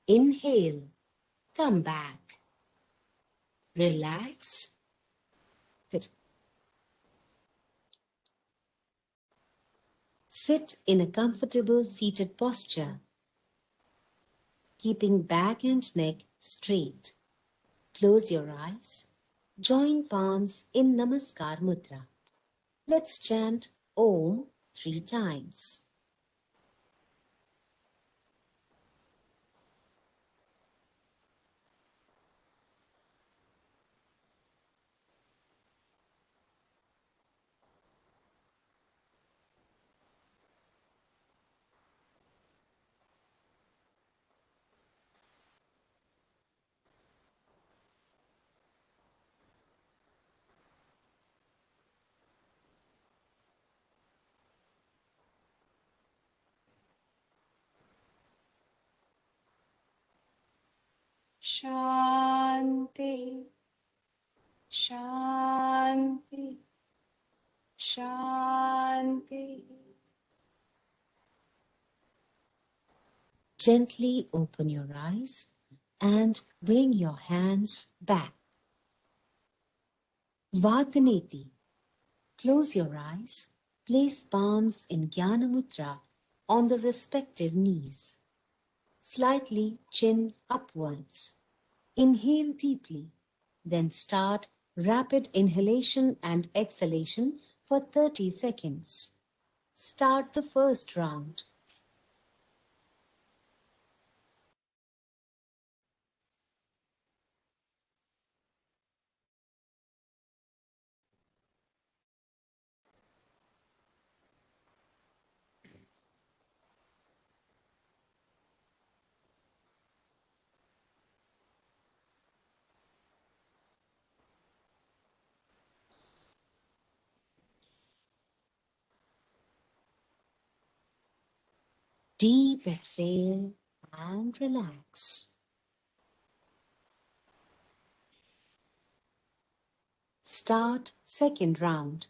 Speaker 3: Inhale, come back. Relax. Good. Sit in a comfortable seated posture, keeping back and neck straight. Close your eyes. Join palms in Namaskar Mudra. Let's chant Om 3 times.
Speaker 5: Shanti, Shanti, Shanti.
Speaker 3: Gently open your eyes and bring your hands back. Vataneti. Close your eyes. Place palms in Jnana Mudra on the respective knees. Slightly chin upwards. Inhale deeply. Then start rapid inhalation and exhalation for 30 seconds. Start the first round. Deep exhale and relax. Start second round.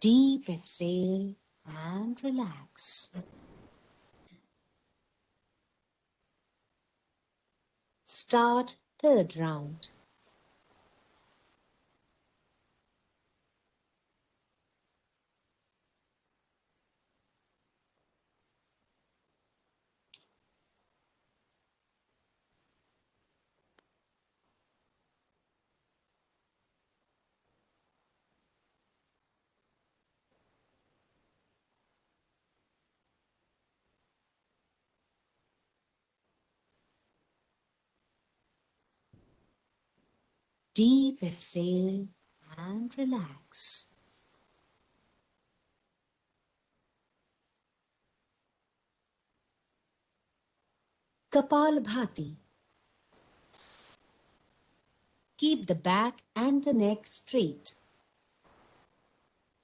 Speaker 3: Deep exhale and relax. Start third round. Deep exhale and relax. Kapalbhati. Keep the back and the neck straight.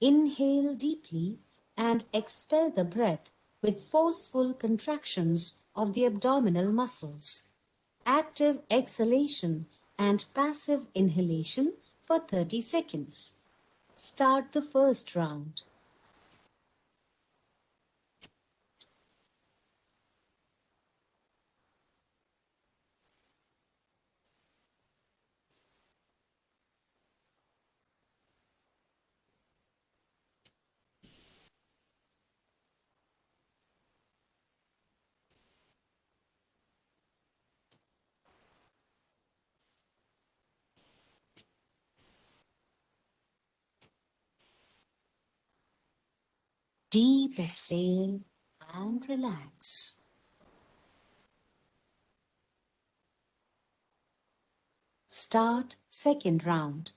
Speaker 3: Inhale deeply and expel the breath with forceful contractions of the abdominal muscles. Active exhalation and passive inhalation for 30 seconds. Start the first round. Deep exhale and relax. Start second round.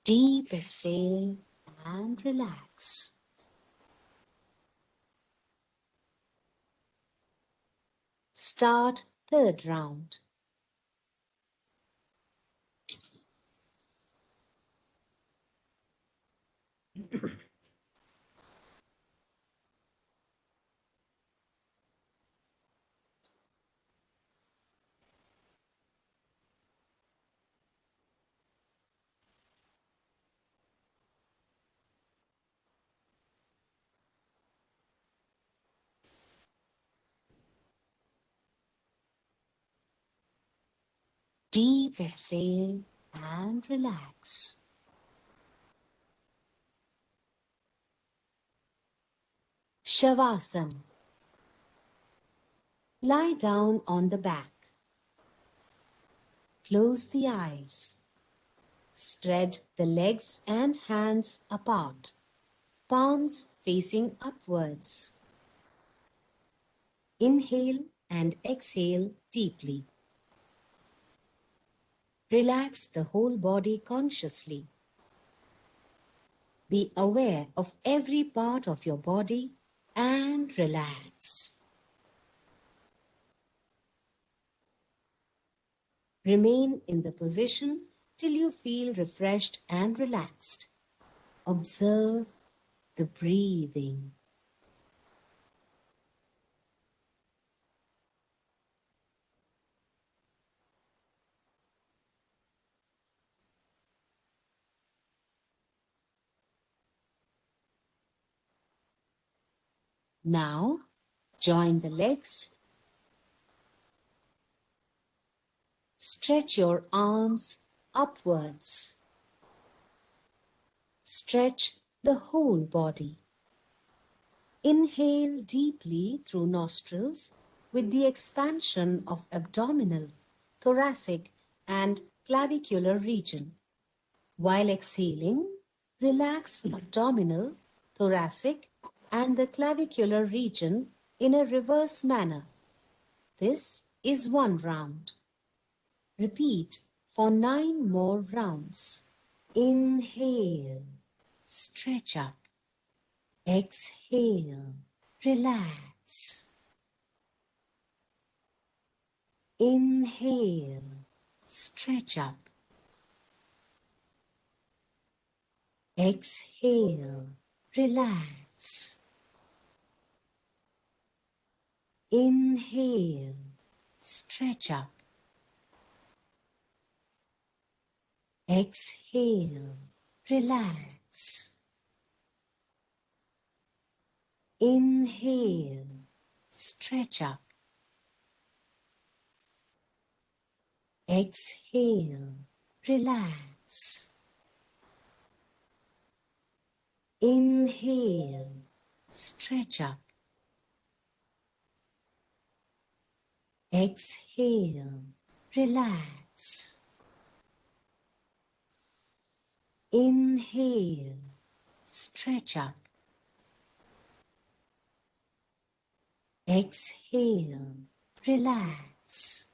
Speaker 3: Deep exhale and relax. Start third round. Deep exhale and relax. Shavasana. Lie down on the back. Close the eyes. Spread the legs and hands apart, palms facing upwards. Inhale and exhale deeply. Relax the whole body consciously. Be aware of every part of your body and relax. Remain in the position till you feel refreshed and relaxed. Observe the breathing. Now, join the legs. Stretch your arms upwards. Stretch the whole body. Inhale deeply through nostrils with the expansion of abdominal, thoracic, and clavicular region. While exhaling, relax abdominal, thoracic, and the clavicular region in a reverse manner. This is one round. Repeat for 9 more rounds. Inhale, stretch up. Exhale, relax. Inhale, stretch up. Exhale, relax. Inhale, stretch up. Exhale, relax. Inhale, stretch up. Exhale, relax. Inhale, stretch up. Exhale, relax. Inhale, stretch up. Exhale, relax.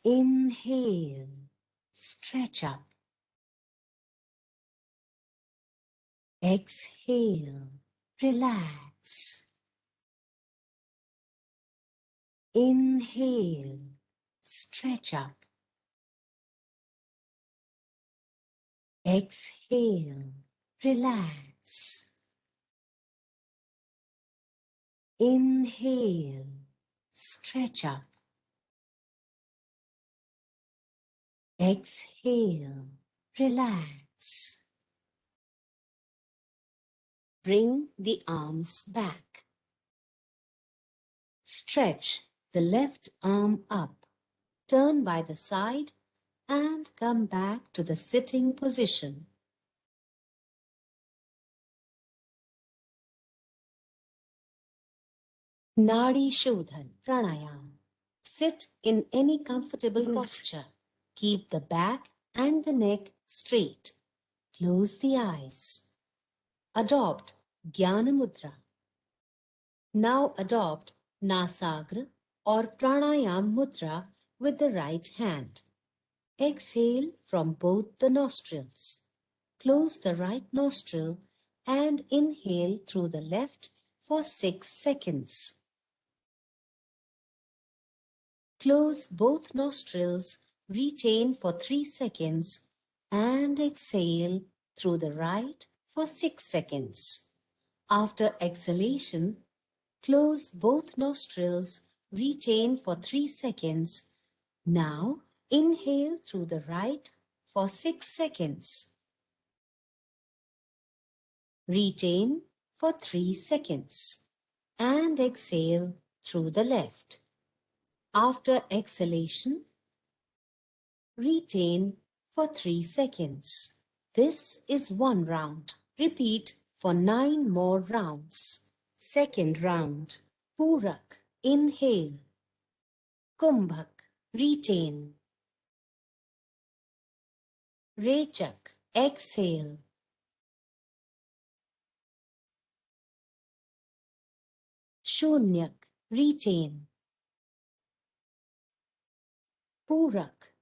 Speaker 3: Inhale, stretch up. Exhale, relax. Inhale, stretch up. Exhale, relax. Inhale, stretch up. Exhale, relax. Bring the arms back. Stretch the left arm up. Turn by the side and come back to the sitting position. Nadi Shodhan Pranayam. Sit in any comfortable posture. Keep the back and the neck straight. Close the eyes. Adopt Jnana Mudra. Now adopt Nasagra or Pranayam Mudra with the right hand. Exhale from both the nostrils. Close the right nostril and inhale through the left for 6 seconds. Close both nostrils, retain for 3 seconds and exhale through the right for 6 seconds. After exhalation, close both nostrils, retain for 3 seconds. Now inhale through the right for 6 seconds. Retain for 3 seconds and exhale through the left. After exhalation, retain for 3 seconds. This is 1 round. Repeat for 9 more rounds. Second round. Purak, inhale. Kumbhak, retain. Rechak, exhale. Shunyak, retain. Purak.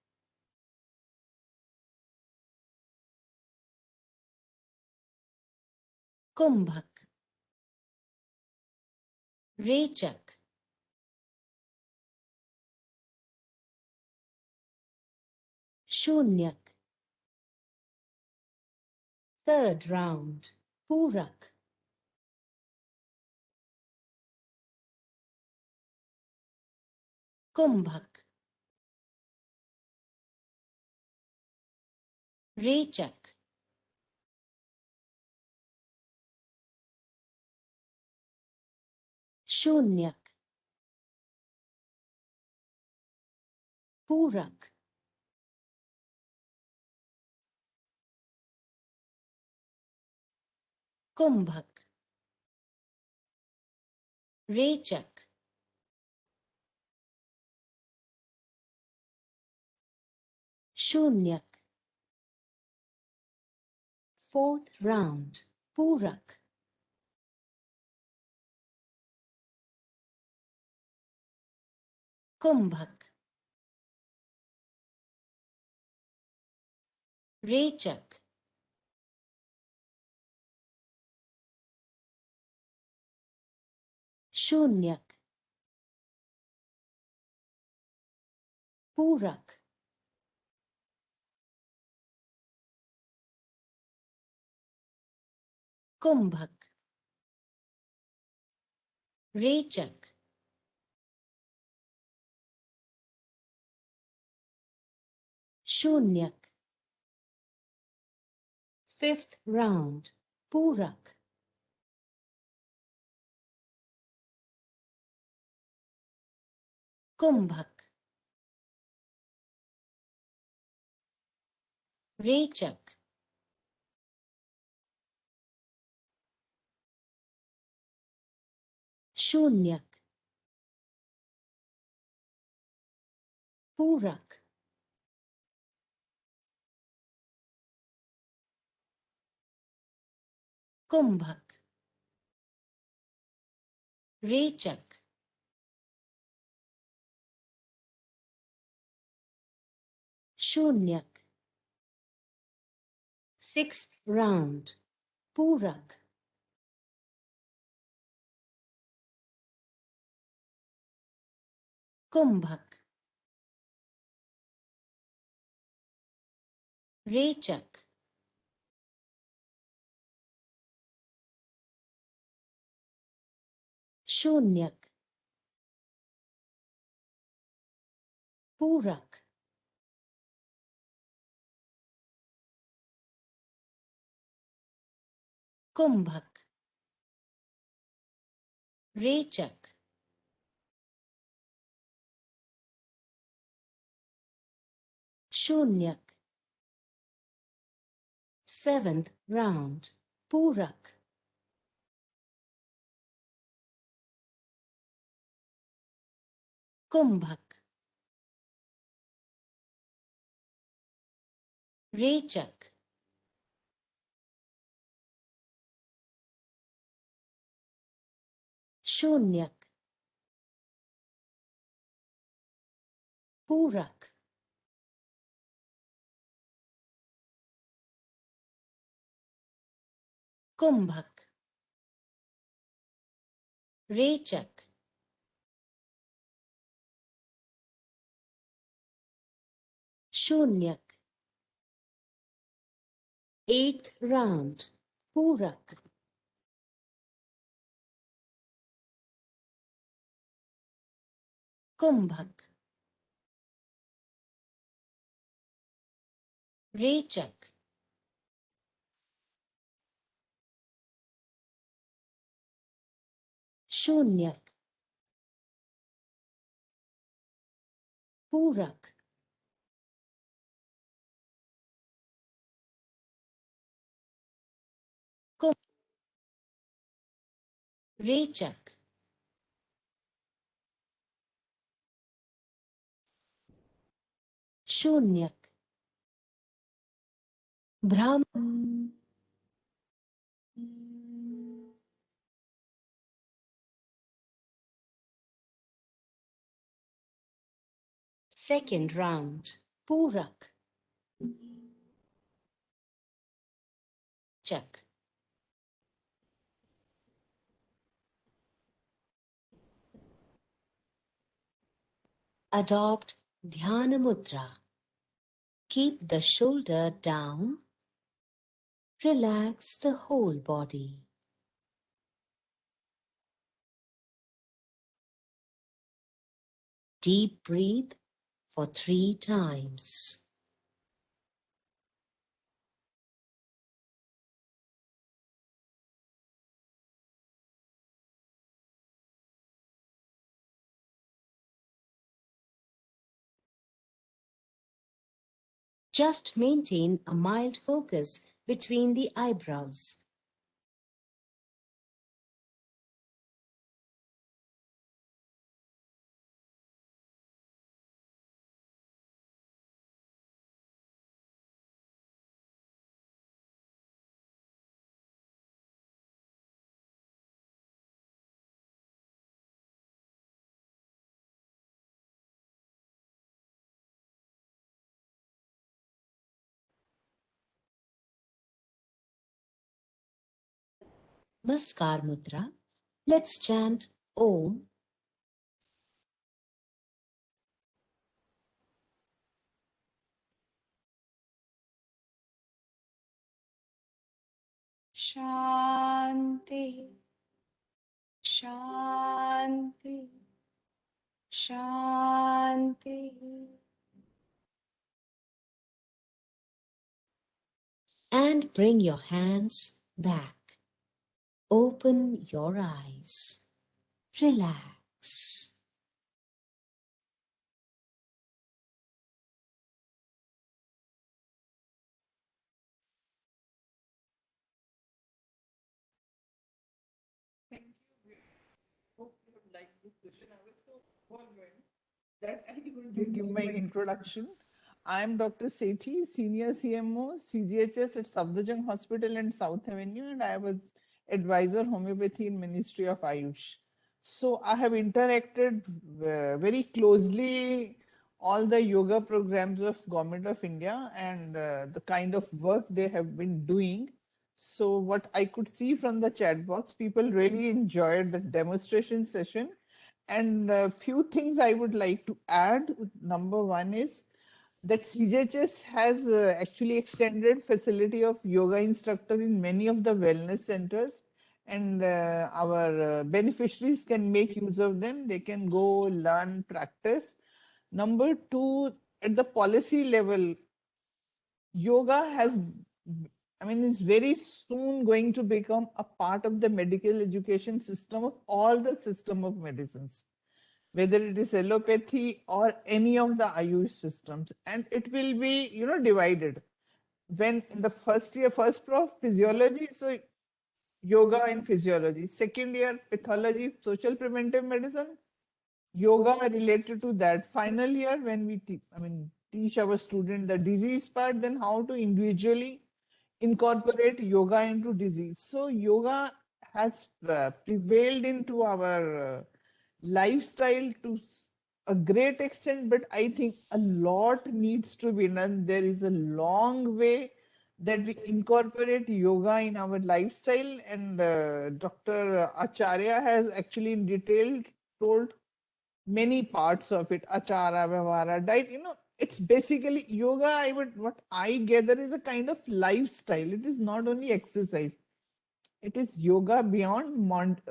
Speaker 3: Kumbhak. Rechak. Shunyak. Third round. Purak. Kumbhak. Rechak. Shunyak. Purak. Kumbhak. Rechak. Shunyak. Fourth round. Purak. Kumbhak. Rechak. Shunyak. Purak. Kumbhak. Rechak. Shunyak. Fifth round. Purak. Kumbhak. Rechak. Shunyak. Purak. Kumbhak. Rechak. Shunyak. Sixth round. Purak. Kumbhak. Rechak. Shunyak. Purak. Kumbhak. Rechak. Shunyak. Seventh round. Purak. Kumbhak. Rechak. Shunyak. Purak. Kumbhak. Rechak. Shunyak. Eighth round. Purak. Kumbhak. Rechak. Shunyak. Purak. Rechak. Shunyak. Brahman. Second round. Purak. Chak. Adopt Dhyana Mudra. Keep the shoulder down. Relax the whole body. Deep breathe for 3 times. Just maintain a mild focus between the eyebrows. Namaskar Mudra. Let's chant Om.
Speaker 5: Shanti. Shanti. Shanti.
Speaker 3: And bring your hands back. Open your eyes. Relax.
Speaker 1: Thank you. Hope you have liked this session. I was so overwhelmed. that I will give my introduction. I am Dr. Sethi, Senior CMO, CGHS at Safdarjung Hospital and South Avenue, and I was advisor homeopathy in Ministry of Ayush. So I have interacted very closely all the yoga programs of Government of India and the kind of work they have been doing. So what I could see from the chat box, people really enjoyed the demonstration session. And a few things I would like to add. Number one is that CGHS has actually extended facility of yoga instructor in many of the wellness centers, and our beneficiaries can make use of them. They can go learn, practice. Number two, at the policy level, yoga has, I mean, is very soon going to become a part of the medical education system of all the system of medicines, whether it is allopathy or any of the Ayush systems, and it will be, divided. When in the first year, first prof physiology, so yoga and physiology. Second year, pathology, social preventive medicine, yoga related to that. Final year, when we teach our student the disease part, then how to individually incorporate yoga into disease. So yoga has prevailed into our lifestyle to a great extent, but I think a lot needs to be done. There is a long way that we incorporate yoga in our lifestyle, and Dr. Acharya has actually in detail told many parts of it. Achara, Vyavahara, diet, it's basically yoga. What I gather is a kind of lifestyle. It is not only exercise. It is yoga beyond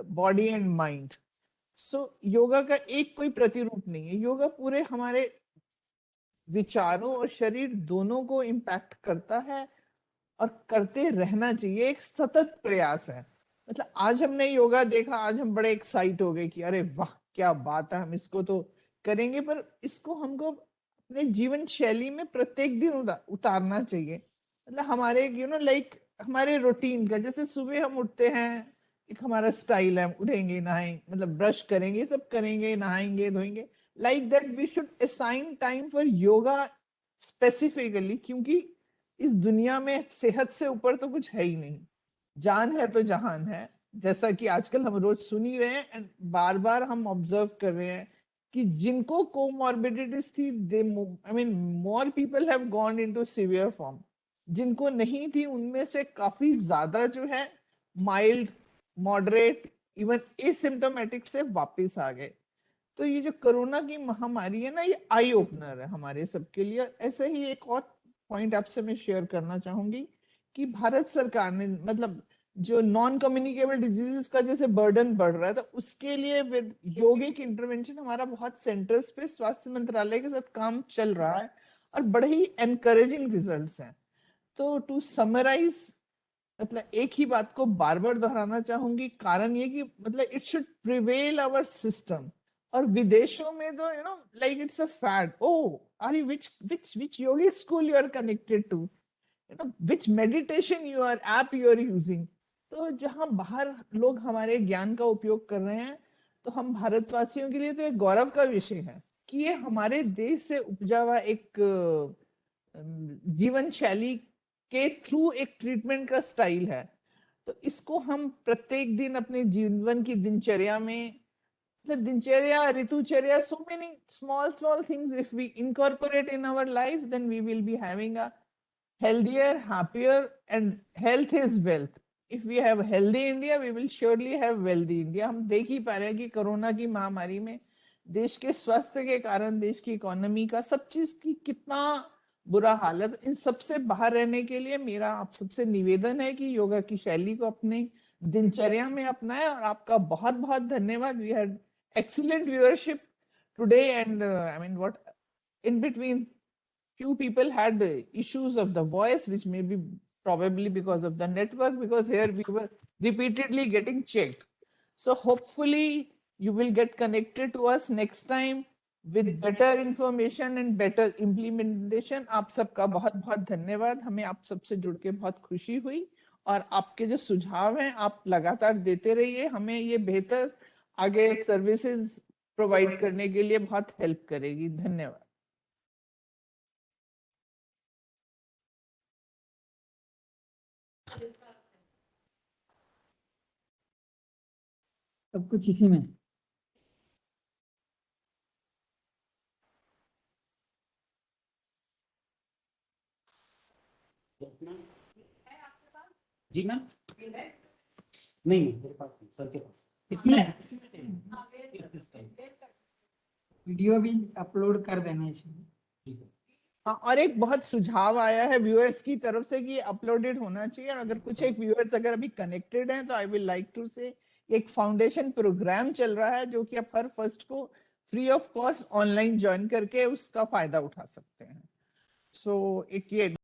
Speaker 1: body and mind. सो योगा का एक कोई प्रतिरूप नहीं है. योगा पूरे हमारे विचारों और शरीर दोनों को इम्पैक्ट करता है और करते रहना चाहिए. एक सतत प्रयास है. मतलब आज हमने योगा देखा, आज हम बड़े एक्साइट हो गए कि अरे वाह क्या बात है, हम इसको तो करेंगे, पर इसको हमको अपने जीवन शैली में प्रत्येक दिन उतारना चाहिए. मतलब हमारे लाइक हमारे रूटीन का, जैसे सुबह हम उठते हैं, एक हमारा स्टाइल है, उठेंगे नहाएंगे, मतलब ब्रश करेंगे, सब करेंगे, नहाएंगे धोएंगे. Like that we should assign time for yoga specifically, क्योंकि इस दुनिया में सेहत से ऊपर तो कुछ है ही नहीं. जान है तो जहान है, जैसा कि आजकल हम रोज सुन ही रहे हैं एंड बार बार हम ऑब्जर्व कर रहे हैं कि जिनको कोमॉर्बिडिटीज थी, they more people have gone into severe form. जिनको नहीं थी उनमें से काफी ज्यादा जो है माइल्ड, मॉडरेट, इवन एसिम्टोमेटिक से वापस आ गए. तो ये जो कोरोना की महामारी है ना, ये आई ओपनर है हमारे सबके लिए. ऐसे ही एक और पॉइंट आपसे मैं शेयर करना चाहूंगी कि भारत सरकार ने, मतलब जो नॉन कम्युनिकेबल डिजीजेस का जैसे बर्डन बढ़ रहा है, तो उसके लिए विद योगिक इंटरवेंशन हमारा बहुत सेंटर्स पे स्वास्थ्य मंत्रालय के साथ काम चल रहा है और बड़े ही एनकरेजिंग रिजल्ट्स हैं. तो टू समराइज, मतलब एक ही बात को बार बार दोहराना चाहूंगी, कारण ये कि मतलब it should prevail our system. और विदेशों में तो like it's a fad. Oh are you which yogic school you are connected to, which meditation you are app you are using. तो जहां बाहर लोग हमारे ज्ञान का उपयोग कर रहे हैं, तो हम भारतवासियों के लिए तो एक गौरव का विषय है कि ये हमारे देश से उपजा हुआ एक जीवन शैली के थ्रू एक ट्रीटमेंट का स्टाइल है. तो इसको हम प्रत्येक दिन अपने जीवन की दिनचर्या में, दिनचर्या, ऋतुचर्या, so many small things, if we incorporate in our life, then we will be having a healthier, happier, and health is wealth. If we have healthy India, we will surely have wealthy India. हम देख ही पा रहे हैं कि कोरोना की महामारी में देश के स्वास्थ्य के कारण, देश की इकोनॉमी का, सब चीज की कितना बुरा हालत. इन सबसे बाहर रहने के लिए मेरा आप सबसे निवेदन है कि योगा की शैली को अपने दिनचर्या में अपनाएं. और आपका बहुत बहुत धन्यवाद. We had excellent viewership today, and what in between few people had issues of the voice, which may be probably because of the network, because here we were repeatedly getting checked. So hopefully you will get connected to us next time with better information and better implementation. आप सबका बहुत बहुत धन्यवाद. हमें आप सबसे जुड़ के बहुत खुशी हुई, और आपके जो सुझाव हैं आप लगातार देते रहिए. हमें ये बेहतर आगे सर्विसेज प्रोवाइड करने के लिए बहुत हेल्प करेगी। धन्यवाद।
Speaker 2: सब कुछ इसी में।
Speaker 6: जी मैम, नहीं मेरे पास नहीं, सर के पास।
Speaker 2: इसमें
Speaker 6: इस सिस्टम
Speaker 2: वीडियो भी अपलोड कर देना इसमें।
Speaker 1: हाँ, और एक बहुत सुझाव आया है व्यूअर्स की तरफ से कि अपलोडेड होना चाहिए, और अगर कुछ एक व्यूअर्स अगर अभी कनेक्टेड हैं तो आई विल लाइक टू से एक फाउंडेशन प्रोग्राम चल रहा है जो कि आप हर फर्स्ट को free of cost online join करके उसका फायदा उठा सकते हैं। सो एक ये